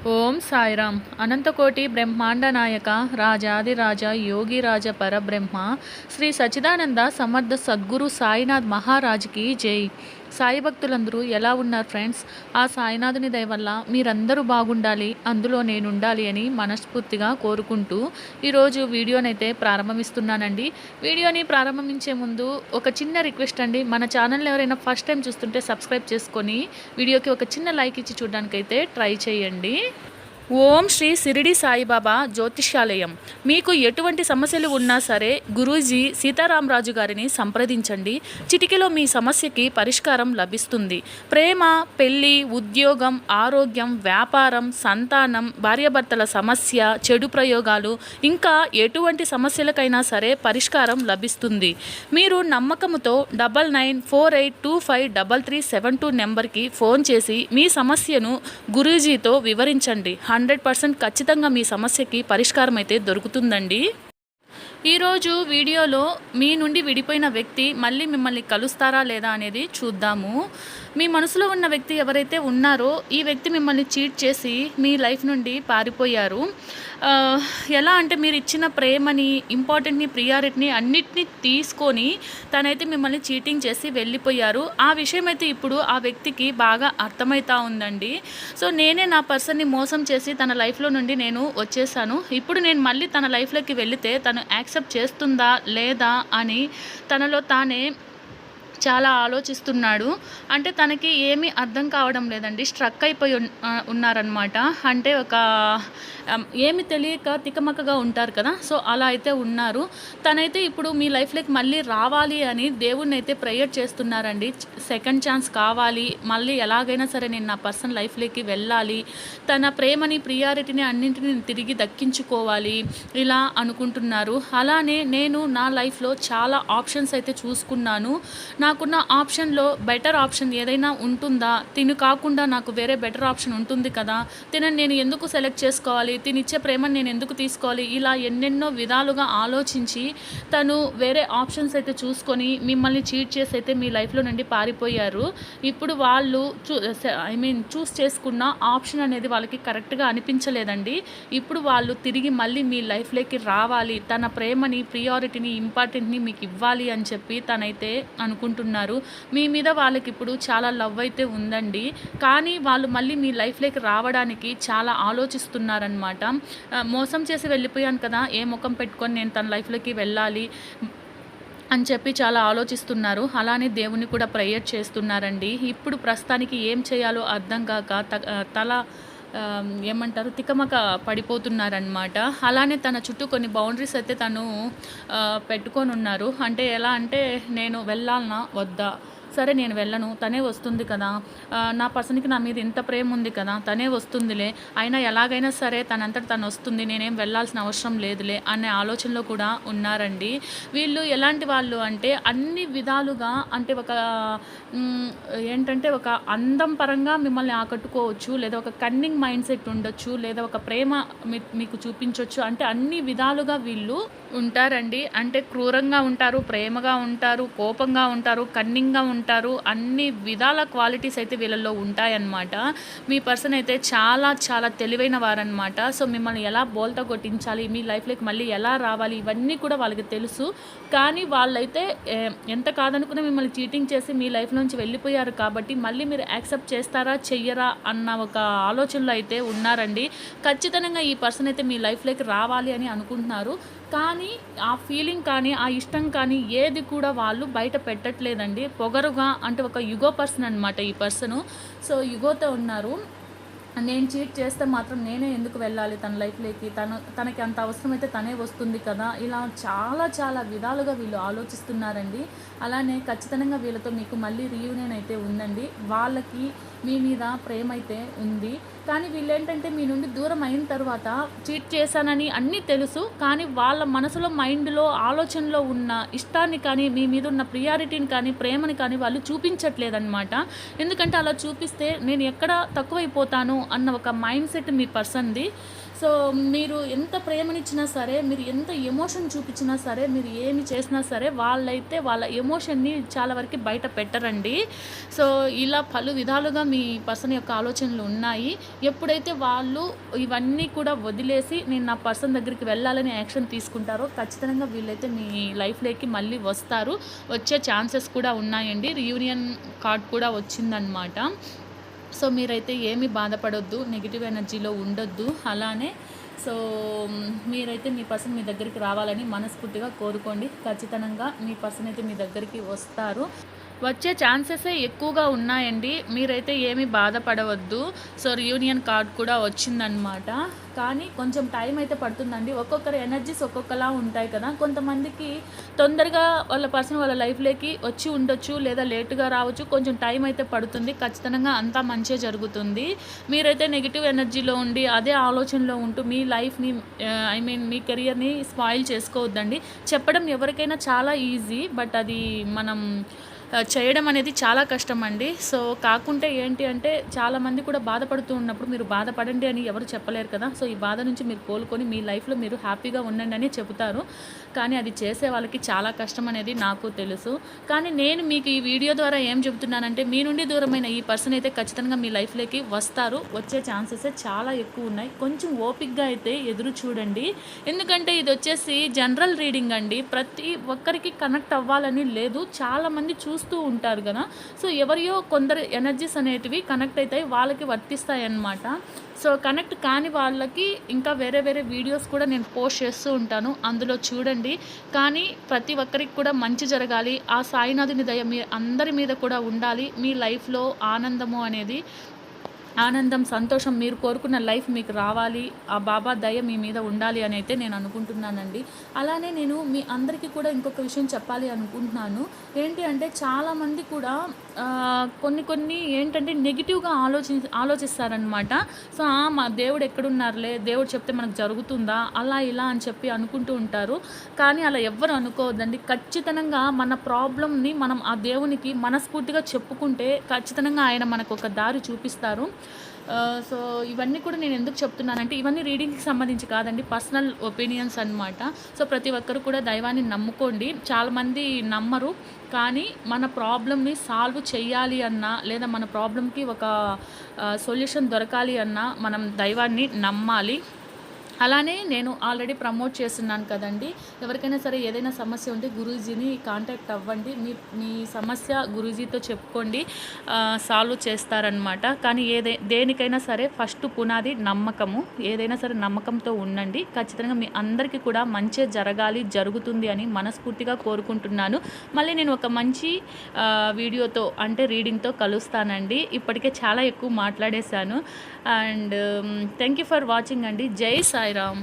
ఓం సాయిరామ్. అనంతకోటి బ్రహ్మాండ నాయక రాజాదిరాజ యోగిరాజ పరబ్రహ్మ శ్రీ సచిదానంద సమర్థ సద్గురు సాయినాథ్ మహారాజ్కి జై. సాయి భక్తులందరూ ఎలా ఉన్నారు ఫ్రెండ్స్? ఆ సాయినాథుని దయ వల్ల మీరందరూ బాగుండాలి, అందులో నేనుండాలి అని మనస్ఫూర్తిగా కోరుకుంటూ ఈరోజు వీడియోనైతే ప్రారంభిస్తున్నానండి. వీడియోని ప్రారంభించే ముందు ఒక చిన్న రిక్వెస్ట్ అండి. మన ఛానల్ ఎవరైనా ఫస్ట్ టైం చూస్తుంటే సబ్స్క్రైబ్ చేసుకొని వీడియోకి ఒక చిన్న లైక్ ఇచ్చి చూడడానికైతే ట్రై చేయండి. ఓం శ్రీ సిరిడి సాయిబాబా జ్యోతిష్యాలయం. మీకు ఎటువంటి సమస్యలు ఉన్నా సరే గురూజీ సీతారామరాజు గారిని సంప్రదించండి. చిటికెలో మీ సమస్యకి పరిష్కారం లభిస్తుంది. ప్రేమ, పెళ్లి, ఉద్యోగం, ఆరోగ్యం, వ్యాపారం, సంతానం, భార్యాభర్తల సమస్య, చెడు ప్రయోగాలు, ఇంకా ఎటువంటి సమస్యలకైనా సరే పరిష్కారం లభిస్తుంది. మీరు నమ్మకంతో 9948253372 నెంబర్కి ఫోన్ చేసి మీ సమస్యను గురూజీతో వివరించండి. 100% ఖచ్చితంగా మీ సమస్యకి పరిష్కారం అయితే దొరుకుతుందండి. ఈరోజు వీడియోలో మీ నుండి విడిపోయిన వ్యక్తి మళ్ళీ మిమ్మల్ని కలుస్తారా లేదా అనేది చూద్దాము. మీ మనసులో ఉన్న వ్యక్తి ఎవరైతే ఉన్నారో ఈ వ్యక్తి మిమ్మల్ని చీట్ చేసి మీ లైఫ్ నుండి పారిపోయారు. ఎలా అంటే మీరు ఇచ్చిన ప్రేమని, ఇంపార్టెంట్ని, ప్రియారిటీని అన్నిటినీ తీసుకొని తనైతే మిమ్మల్ని చీటింగ్ చేసి వెళ్ళిపోయారు. ఆ విషయం అయితే ఇప్పుడు ఆ వ్యక్తికి బాగా అర్థమవుతా ఉందండి. సో నేనే నా పర్సన్ని మోసం చేసి తన లైఫ్లో నుండి నేను వచ్చేసాను. ఇప్పుడు నేను మళ్ళీ తన లైఫ్లోకి వెళితే తను యాక్సెప్ట్ చేస్తుందా లేదా అని తనలో తానే చాలా ఆలోచిస్తున్నాడు. అంటే తనకి ఏమీ అర్థం కావడం లేదండి. స్ట్రక్ అయిపోయి ఉన్నారనమాట. అంటే ఒక ఏమి తెలియక తికమకగా ఉంటారు కదా, సో అలా అయితే ఉన్నారు. తనైతే ఇప్పుడు మీ లైఫ్లోకి మళ్ళీ రావాలి అని దేవుణ్ణి అయితే ప్రేయర్ చేస్తున్నారండి. సెకండ్ ఛాన్స్ కావాలి, మళ్ళీ ఎలాగైనా సరే నేను నా పర్సన్ లైఫ్లోకి వెళ్ళాలి, తన ప్రేమని, ప్రియారిటీని అన్నింటిని తిరిగి దక్కించుకోవాలి ఇలా అనుకుంటున్నారు. అలానే నేను నా లైఫ్లో చాలా ఆప్షన్స్ అయితే చూసుకున్నాను. నాకున్న ఆప్షన్లో బెటర్ ఆప్షన్ ఏదైనా ఉంటుందా, తిను కాకుండా నాకు వేరే బెటర్ ఆప్షన్ ఉంటుంది కదా, తినని నేను ఎందుకు సెలెక్ట్ చేసుకోవాలి, తినిచ్చే ప్రేమను నేను ఎందుకు తీసుకోవాలి, ఇలా ఎన్నెన్నో విధాలుగా ఆలోచించి తను వేరే ఆప్షన్స్ అయితే చూసుకొని మిమ్మల్ని చీట్ చేసి అయితే మీ లైఫ్లో నుండి పారిపోయారు. ఇప్పుడు వాళ్ళు చూస్ చేసుకున్న ఆప్షన్ అనేది వాళ్ళకి కరెక్ట్గా అనిపించలేదండి. ఇప్పుడు వాళ్ళు తిరిగి మళ్ళీ మీ లైఫ్లోకి రావాలి, తన ప్రేమని, ప్రియారిటీని, ఇంపార్టెంట్ని మీకు ఇవ్వాలి అని చెప్పి తనైతే అనుకుంటున్నారు. మీ మీద వాళ్ళకి ఇప్పుడు చాలా లవ్ అయితే ఉందండి. కానీ వాళ్ళు మళ్ళీ మీ లైఫ్లోకి రావడానికి చాలా ఆలోచిస్తున్నారనమాట. మోసం చేసి వెళ్ళిపోయాను కదా, ఏ ముఖం పెట్టుకొని నేను తన లైఫ్లోకి వెళ్ళాలి అని చెప్పి చాలా ఆలోచిస్తున్నారు. అలానే దేవుని కూడా ప్రేయర్ చేస్తున్నారండి. ఇప్పుడు ప్రస్తుతానికి ఏం చేయాలో అర్థం కాక తల ఏమంటారు తికమక పడిపోతున్నారనమాట. అలానే తన చుట్టూ కొన్ని బౌండరీస్ అయితే తను పెట్టుకొని ఉన్నారు. అంటే ఎలా అంటే నేను వెళ్ళాలనా వద్దా, సరే నేను వెళ్ళను, తనే వస్తుంది కదా, నా పర్సన్కి నా మీద ఇంత ప్రేమ ఉంది కదా, తనే వస్తుందిలే, అయినా ఎలాగైనా సరే తనంతట తను వస్తుంది, నేనేం వెళ్ళాల్సిన అవసరం లేదులే అనే ఆలోచనలో కూడా ఉన్నారండి. వీళ్ళు ఎలాంటి వాళ్ళు అంటే అన్ని విధాలుగా అంటే ఒక ఏంటంటే ఒక అందం పరంగా మిమ్మల్ని ఆకట్టుకోవచ్చు, లేదా ఒక కన్నింగ్ మైండ్ సెట్ ఉండొచ్చు, లేదా ఒక ప్రేమ మీకు చూపించవచ్చు. అంటే అన్ని విధాలుగా వీళ్ళు ఉంటారండి. అంటే క్రూరంగా ఉంటారు, ప్రేమగా ఉంటారు, కోపంగా ఉంటారు, కన్నింగ్గా ఉంటారు. అన్ని విధాల క్వాలిటీస్ అయితే వీళ్ళల్లో ఉంటాయన్నమాట. మీ పర్సన్ అయితే చాలా చాలా తెలివైన వారనమాట. సో మిమ్మల్ని ఎలా బోల్తా కొట్టించాలి, మీ లైఫ్లోకి మళ్ళీ ఎలా రావాలి, ఇవన్నీ కూడా వాళ్ళకి తెలుసు. కానీ వాళ్ళైతే ఎంత కాదనుకున్నా మిమ్మల్ని చీటింగ్ చేసి మీ లైఫ్ నుంచి వెళ్ళిపోయారు కాబట్టి మళ్ళీ మీరు యాక్సెప్ట్ చేస్తారా చెయ్యరా అన్న ఒక ఆలోచనలో అయితే ఉన్నారండి. ఖచ్చితంగా ఈ పర్సన్ అయితే మీ లైఫ్లోకి రావాలి అని అనుకుంటున్నారు. కానీ ఆ ఫీలింగ్ కానీ ఆ ఇష్టం కానీ ఏది కూడా వాళ్ళు బయట పెట్టట్లేదండి. పొగరుగా అంటే ఒక యుగో పర్సన్ అనమాట ఈ పర్సను. సో యుగోతో ఉన్నారు. నేను చీట్ చేస్తే మాత్రం నేనే ఎందుకు వెళ్ళాలి తన లైఫ్లోకి, తనకి అంత అవసరమైతే తనే వస్తుంది కదా, ఇలా చాలా చాలా విధాలుగా వీళ్ళు ఆలోచిస్తున్నారండి. అలానే ఖచ్చితంగా వీళ్ళతో మీకు మళ్ళీ రీయూనియన్ అయితే ఉందండి. వాళ్ళకి మీ మీద ప్రేమ అయితే ఉంది. కానీ వీళ్ళు ఏంటంటే మీ నుండి దూరం అయిన తర్వాత చీట్ చేశానని అన్నీ తెలుసు, కానీ వాళ్ళ మనసులో, మైండ్లో, ఆలోచనలో ఉన్న ఇష్టాన్ని కానీ, మీ మీద ఉన్న ప్రియారిటీని కానీ, ప్రేమని కానీ వాళ్ళు చూపించట్లేదన్నమాట. ఎందుకంటే అలా చూపిస్తే నేను ఎక్కడ తక్కువైపోతాను అన్న ఒక మైండ్ సెట్ మీ పర్సన్ది. సో మీరు ఎంత ప్రేమనిచ్చినా సరే, మీరు ఎంత ఎమోషన్ చూపించినా సరే, మీరు ఏమి చేసినా సరే వాళ్ళైతే వాళ్ళ ఎమోషన్ని చాలా వరకు బయట పెట్టరండి. సో ఇలా పలు విధాలుగా మీ పర్సన్ యొక్క ఆలోచనలు ఉన్నాయి. ఎప్పుడైతే వాళ్ళు ఇవన్నీ కూడా వదిలేసి నేను నా పర్సన్ దగ్గరికి వెళ్ళాలని యాక్షన్ తీసుకుంటారో ఖచ్చితంగా వీళ్ళైతే మీ లైఫ్లోకి మళ్ళీ వస్తారు. వచ్చే ఛాన్సెస్ కూడా ఉన్నాయండి. రీయూనియన్ కార్డ్ కూడా వచ్చిందనమాట. సో మీరైతే ఏమీ బాధపడొద్దు, నెగిటివ్ ఎనర్జీలో ఉండొద్దు. అలానే సో మీరైతే మీ పర్సన్ మీ దగ్గరికి రావాలని మనస్ఫూర్తిగా కోరుకోండి. ఖచ్చితంగా మీ పర్సన్ అయితే మీ దగ్గరికి వస్తారు. వచ్చే ఛాన్సెసే ఎక్కువగా ఉన్నాయండి. మీరైతే ఏమీ బాధపడవద్దు. సో రీయూనియన్ కార్డ్ కూడా వచ్చిందనమాట. కానీ కొంచెం టైం అయితే పడుతుందండి. ఒక్కొక్కరి ఎనర్జీస్ ఒక్కొక్కలా ఉంటాయి కదా. కొంతమందికి తొందరగా వాళ్ళ పర్సన్ వాళ్ళ లైఫ్లోకి వచ్చి ఉండొచ్చు, లేదా లేటుగా రావచ్చు. కొంచెం టైం అయితే పడుతుంది. ఖచ్చితంగా అంతా మంచిగా జరుగుతుంది. మీరైతే నెగిటివ్ ఎనర్జీలో ఉండి అదే ఆలోచనలో ఉంటూ మీ లైఫ్ని మీ కెరియర్ని స్పాయిల్ చేసుకోవద్దండి. చెప్పడం ఎవరికైనా చాలా ఈజీ, బట్ అది మనం చేయడం అనేది చాలా కష్టం అండి. సో కాకుంటే ఏంటి అంటే చాలామంది కూడా బాధపడుతూ ఉన్నప్పుడు మీరు బాధపడండి అని ఎవరు చెప్పలేరు కదా. సో ఈ బాధ నుంచి మీరు కోలుకొని మీ లైఫ్లో మీరు హ్యాపీగా ఉండండి అని చెబుతారు. కానీ అది చేసే వాళ్ళకి చాలా కష్టం అనేది నాకు తెలుసు. కానీ నేను మీకు ఈ వీడియో ద్వారా ఏం చెబుతున్నానంటే మీ నుండి దూరమైన ఈ పర్సన్ అయితే ఖచ్చితంగా మీ లైఫ్లోకి వస్తారు. వచ్చే ఛాన్సెస్ చాలా ఎక్కువ ఉన్నాయి. కొంచెం ఓపిక్గా అయితే ఎదురు చూడండి. ఎందుకంటే ఇది వచ్చేసి జనరల్ రీడింగ్ అండి. ప్రతి ఒక్కరికి కనెక్ట్ అవ్వాలని లేదు. చాలామంది చూస్తూ ఉంటారు కదా. సో ఎవరియో కొందరు ఎనర్జీస్ అనేటివి కనెక్ట్ అవుతాయి, వాళ్ళకి వర్తిస్తాయి అన్నమాట. సో కనెక్ట్ కాని వాళ్ళకి ఇంకా వేరే వేరే వీడియోస్ కూడా నేను పోస్ట్ చేస్తూ ఉంటాను, అందులో చూడండి. కానీ ప్రతి ఒక్కరికి కూడా మంచి జరగాలి, ఆ సాయినాథుని దయ మీ అందరి మీద కూడా ఉండాలి. మీ లైఫ్లో ఆనందం, సంతోషం, మీరు కోరుకున్న లైఫ్ మీకు రావాలి. ఆ బాబా దయ మీ మీద ఉండాలి అని అయితే నేను అనుకుంటున్నానండి. అలానే నేను మీ అందరికీ కూడా ఇంకొక విషయం చెప్పాలి అనుకుంటున్నాను. ఏంటి అంటే చాలామంది కూడా కొన్ని ఏంటంటే నెగిటివ్గా ఆలోచిస్తారనమాట. సో మా దేవుడు ఎక్కడున్నారులే, దేవుడు చెప్తే మనకు జరుగుతుందా, అలా ఇలా అని చెప్పి అనుకుంటూ ఉంటారు. కానీ అలా ఎవ్వరు అనుకోవద్దండి. ఖచ్చితంగా మన ప్రాబ్లమ్ని మనం ఆ దేవునికి మనస్ఫూర్తిగా చెప్పుకుంటే ఖచ్చితంగా ఆయన మనకు ఒక దారి చూపిస్తారు. సో ఇవన్నీ కూడా నేను ఎందుకు చెప్తున్నానంటే ఇవన్నీ రీడింగ్కి సంబంధించి కాదండి, పర్సనల్ ఒపీనియన్స్ అన్నమాట. సో ప్రతి ఒక్కరు కూడా దైవాన్ని నమ్ముకోండి. చాలామంది నమ్మరు. కానీ మన ప్రాబ్లమ్ని సాల్వ్ చేయాలి అన్నా, లేదా మన ప్రాబ్లంకి ఒక సొల్యూషన్ దొరకాలి అన్నా మనం దైవాన్ని నమ్మాలి. అలానే నేను ఆల్రెడీ ప్రమోట్ చేస్తున్నాను కదండి. ఎవరికైనా సరే ఏదైనా సమస్య ఉంటే గురూజీని కాంటాక్ట్ అవ్వండి. మీ సమస్య గురూజీతో చెప్పుకోండి, సాల్వ్ చేస్తారనమాట. కానీ దేనికైనా సరే ఫస్ట్ పునాది నమ్మకము. ఏదైనా సరే నమ్మకంతో ఉండండి. ఖచ్చితంగా మీ అందరికీ కూడా మంచి జరగాలి, జరుగుతుంది అని మనస్ఫూర్తిగా కోరుకుంటున్నాను. మళ్ళీ నేను ఒక మంచి వీడియోతో అంటే రీడింగ్తో కలుస్తానండి. ఇప్పటికే చాలా ఎక్కువ మాట్లాడేశాను. And thank you for watching అండి. జై సాయిరామ్.